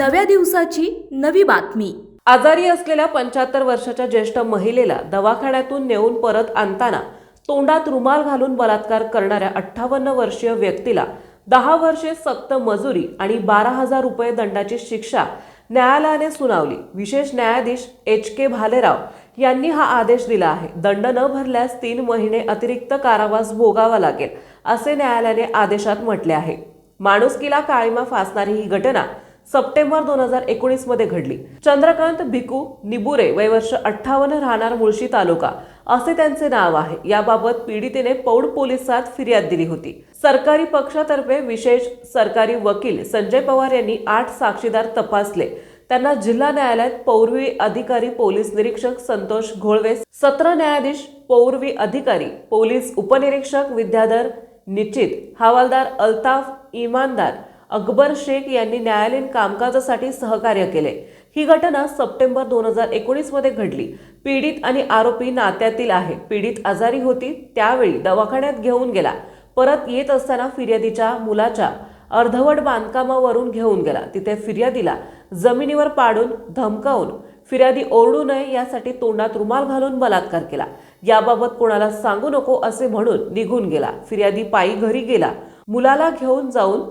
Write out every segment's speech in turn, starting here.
नव्या दिवसाची नवी बातमी। आजारी असलेल्या 75 वर्षाच्या ज्येष्ठ महिलेला दवाखान्यातून नेऊन परत आणताना तोंडात रुमाल घालून बलात्कार करणाऱ्या 58 वर्षीय व्यक्तीला 10 वर्षे सक्त मजुरी आणि 12,000 रुपये दंडाची शिक्षा न्यायालयाने सुनावली। विशेष न्यायाधीश HK भालेराव यांनी हा आदेश दिला आहे। दंड न भरल्यास 3 महिने अतिरिक्त कारावास भोगावा लागेल असे न्यायालयाने आदेशात म्हटले आहे। माणुसकीला काळीमा फासणारी ही घटना सप्टेंबर 2019 मध्ये घडली। चंद्रकांत भिकू निबुरे वय वर्ष 58 राहणार मुळशी तालुका असे त्यांचे नाव आहे। याबाबत पीडितेने पौड पोलिसात फिर्याद दिली होती। सरकारी पक्षातर्फे विशेष सरकारी वकील संजय पवार यांनी 8 साक्षीदार तपासले। त्यांना जिल्हा न्यायालयात पौर्वी अधिकारी पोलीस निरीक्षक संतोष घोळवे, सत्र न्यायाधीश पौर्वी अधिकारी पोलीस उपनिरीक्षक विद्याधर निश्चित, हवालदार अल्ताफ इमानदार, अकबर शेख यांनी न्यायालयीन कामकाजासाठी सहकार्य केले। ही घटना सप्टेंबर 2019 मध्ये घडली। पीडित आणि आरोपी नात्यातील आहे। पीडित आजारी होती त्यावेळी दवाखान्यात घेऊन गेला। परत येत असताना फिर्यादीच्या मुलाच्या अर्धवट बांधकामावरून घेऊन गेला। तिथे फिर्यादीला जमिनीवर पाडून धमकावून फिर्यादी ओरडू नये यासाठी तोंडात रुमाल घालून बलात्कार केला। याबाबत कोणाला सांगू नको असे म्हणून निघून गेला। फिर्यादी पायी घरी गेला। मुलाला घेऊन जाऊन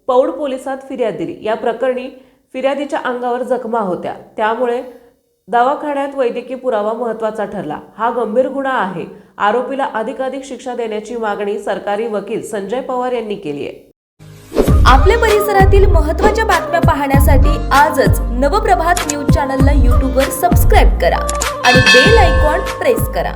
पौड पोलिसात फिर्याद दिली। या प्रकरणी फिर्यादीच्या अंगावर जखमा होत्या, त्यामुळे दवाखान्यात वैद्यकीय पुरावा महत्त्वाचा ठरला। हा गंभीर गुन्हा आहे। आरोपीला अधिकाधिक शिक्षा देण्याची मागणी सरकारी वकील संजय पवार यांनी केली आहे। आपल्या परिसरातील महत्त्वाच्या बातम्या पाहण्यासाठी आजच नवप्रभात न्यूज चॅनलला YouTube वर सबस्क्राइब करा आणि बेल आयकॉन प्रेस करा।